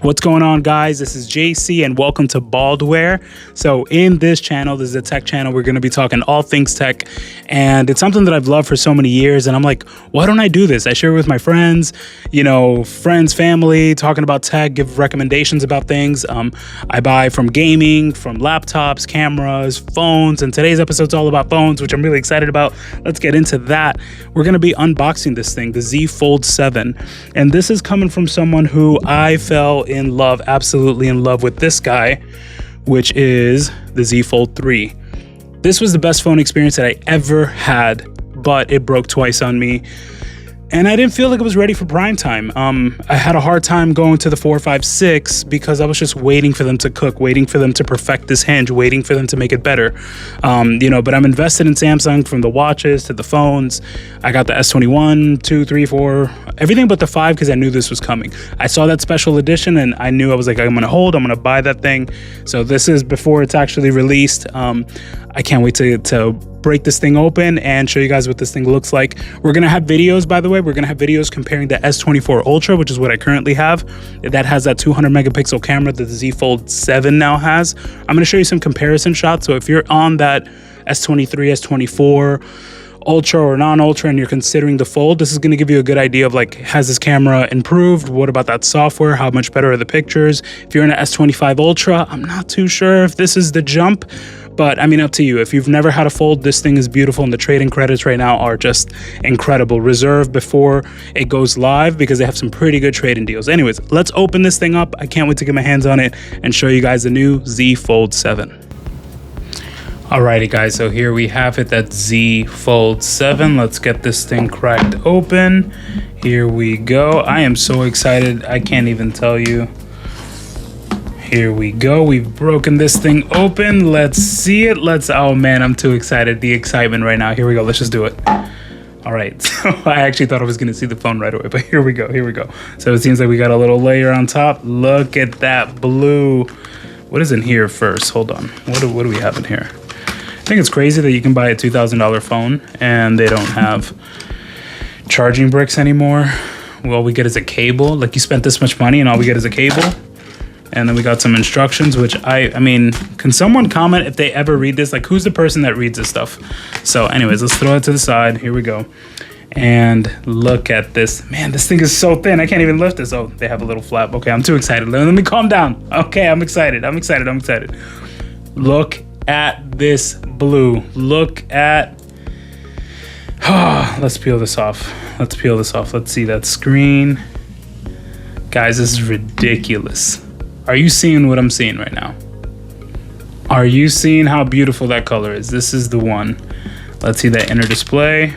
What's going on, guys? This is JC and welcome to Baldware. So in this channel, this is a tech channel. We're going to be talking all things tech, and it's something that I've loved for so many years. And I'm like, why don't I do this? I share it with my friends, family, talking about tech, give recommendations about things. I buy from gaming, from laptops, cameras, phones, and today's episode's all about phones, which I'm really excited about. Let's get into that. We're going to be unboxing this thing, the Z Fold 7. And this is coming from someone who I fell in love, absolutely in love with this guy, which is the Z Fold 3. This was the best phone experience that I ever had, but it broke twice on me. And I didn't feel like it was ready for prime time. I had a hard time going to the 4, 5, 6 because I was just waiting for them to cook, waiting for them to perfect this hinge, waiting for them to make it better. But I'm invested in Samsung, from the watches to the phones. I got the S21, 2, 3, 4, everything but the 5 because I knew this was coming. I saw that special edition and I knew, I was like, I'm gonna buy that thing. So this is before it's actually released. I can't wait to break this thing open and show you guys what this thing looks like. We're gonna have videos, by the way. We're gonna have videos comparing the S24 Ultra, which is what I currently have, that has that 200 megapixel camera that the Z Fold 7 now has. I'm gonna show you some comparison shots. So if you're on that S23, S24 Ultra or non-Ultra and you're considering the Fold, this is going to give you a good idea of, like, has this camera improved? What about that software? How much better are the pictures? If you're in an S25 Ultra, I'm not too sure if this is the jump, but I mean, up to you. If you've never had a Fold, this thing is beautiful, and the trade-in credits right now are just incredible. Reserve before it goes live because they have some pretty good trade-in deals. Anyways, let's open this thing up. I can't wait to get my hands on it and show you guys the new Z Fold 7. Alrighty, guys, so here we have it, that Z Fold 7. Let's get this thing cracked open. Here we go. I am so excited, I can't even tell you. Here we go. We've broken this thing open. Let's see it. Oh man, I'm too excited. The excitement right now. Here we go. Let's just do it. All right. So I actually thought I was going to see the phone right away, but here we go. Here we go. So it seems like we got a little layer on top. Look at that blue. What is in here first? Hold on. What do we have in here? I think it's crazy that you can buy a $2,000 phone and they don't have charging bricks anymore. All we get is a cable. Like, you spent this much money and all we get is a cable. And then we got some instructions, which I mean, can someone comment if they ever read this? Like, who's the person that reads this stuff? So anyways, let's throw it to the side. Here we go. And look at this. Man, this thing is so thin. I can't even lift this. Oh, they have a little flap. Okay, I'm too excited. Let me calm down. Okay, I'm excited. Look at this blue. Look at, let's peel this off. Let's see that screen. Guys, this is ridiculous. Are you seeing what I'm seeing right now? Are you seeing how beautiful that color is? This is the one. Let's see that inner display.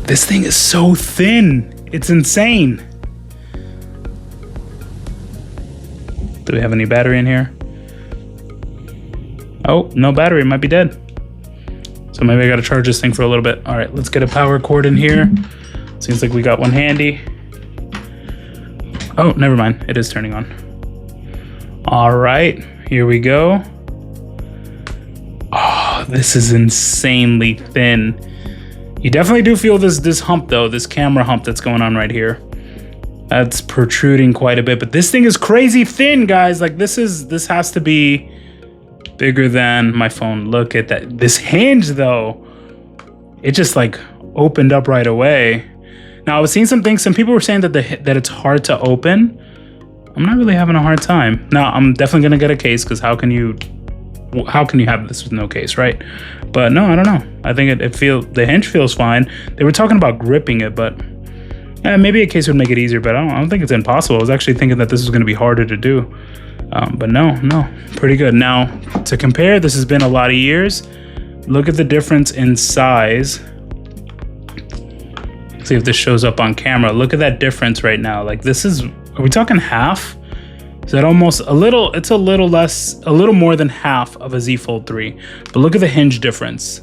This thing is so thin. It's insane. Do we have any battery in here? Oh, no battery, it might be dead. So maybe I gotta charge this thing for a little bit. All right, let's get a power cord in here. Seems like we got one handy. Oh, never mind, it is turning on. All right, here we go. Oh, this is insanely thin. You definitely do feel this hump though, this camera hump that's going on right here. That's protruding quite a bit, but this thing is crazy thin, guys. Like, this has to be bigger than my phone. Look at that. This hinge though, it just like opened up right away. Now, I was seeing some people were saying that that it's hard to open. I'm not really having a hard time. Now, I'm definitely gonna get a case, because how can you have this with no case, right? But no, I don't know. I think the hinge feels fine. They were talking about gripping it, but maybe a case would make it easier, but I don't think it's impossible. I was actually thinking that this was gonna be harder to do. But no, pretty good. Now, to compare, this has been a lot of years. Look at the difference in size. See if this shows up on camera. Look at that difference right now. Like, are we talking half? Is that almost it's a little more than half of a Z Fold 3. But look at the hinge difference.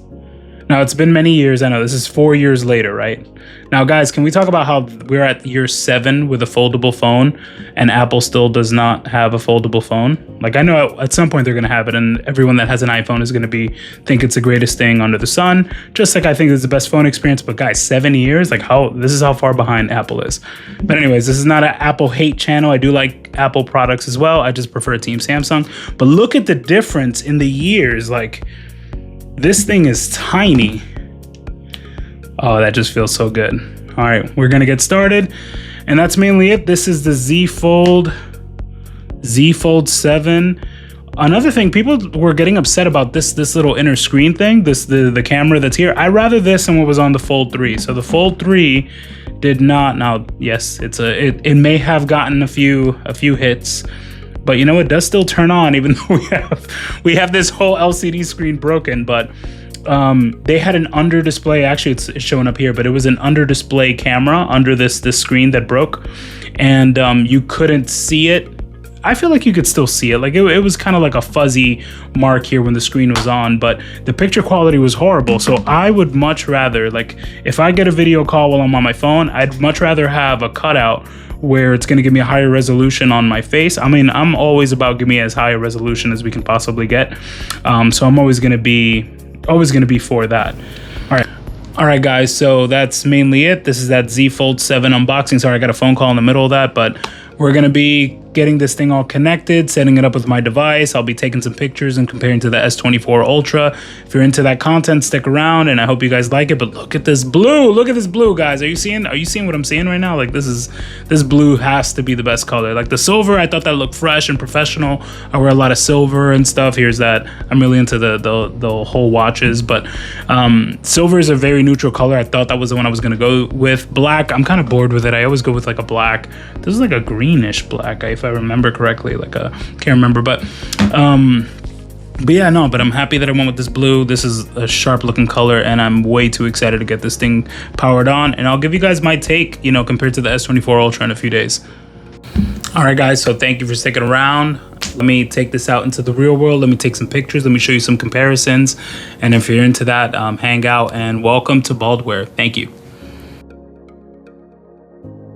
Now, it's been many years. I know this is 4 years later, right? Now, guys, can we talk about how we're at year 7 with a foldable phone and Apple still does not have a foldable phone? Like, I know at some point they're going to have it, and everyone that has an iPhone is going to think it's the greatest thing under the sun, just like I think it's the best phone experience. But guys, 7 years, like this is how far behind Apple is. But anyways, this is not an Apple hate channel. I do like Apple products as well. I just prefer Team Samsung. But look at the difference in the years. Like, this thing is tiny. Oh, that just feels so good. All right, we're gonna get started. And that's mainly it. This is the Z Fold 7. Another thing, people were getting upset about this little inner screen thing, the camera that's here. I rather this than what was on the Fold 3. So the Fold 3 did not. Now, yes, it may have gotten a few hits, but you know, it does still turn on, even though we have this whole LCD screen broken. But they had an under display. Actually, it's showing up here, but it was an under display camera under this screen that broke, and you couldn't see it. I feel like you could still see it. Like it was kind of like a fuzzy mark here when the screen was on, but the picture quality was horrible. So I would much rather, like, if I get a video call while I'm on my phone, I'd much rather have a cutout where it's going to give me a higher resolution on my face. I mean, I'm always about give me as high a resolution as we can possibly get. So I'm always going to be for that. All right, guys. So that's mainly it. This is that Z Fold 7 unboxing. Sorry, I got a phone call in the middle of that, but we're going to be getting this thing all connected, setting it up with my device. I'll be taking some pictures and comparing to the S24 Ultra. If you're into that content, stick around, and I hope you guys like it. But look at this blue. Look at this blue, guys. Are you seeing what I'm seeing right now? Like, this blue has to be the best color. Like the silver, I thought that looked fresh and professional. I wear a lot of silver and stuff. Here's that. I'm really into the whole watches, but silver is a very neutral color. I thought that was the one I was gonna go with. Black, I'm kind of bored with it. I always go with like a black. This is like a greenish black, if I remember correctly. Can't remember, but yeah, no, but I'm happy that I went with this blue. This is a sharp looking color, and I'm way too excited to get this thing powered on, and I'll give you guys my take, you know, compared to the S24 Ultra in a few days. All right, guys, so thank you for sticking around. Let me take this out into the real world. Let me take some pictures. Let me show you some comparisons, and if you're into that, hang out, and welcome to Baldware. Thank you.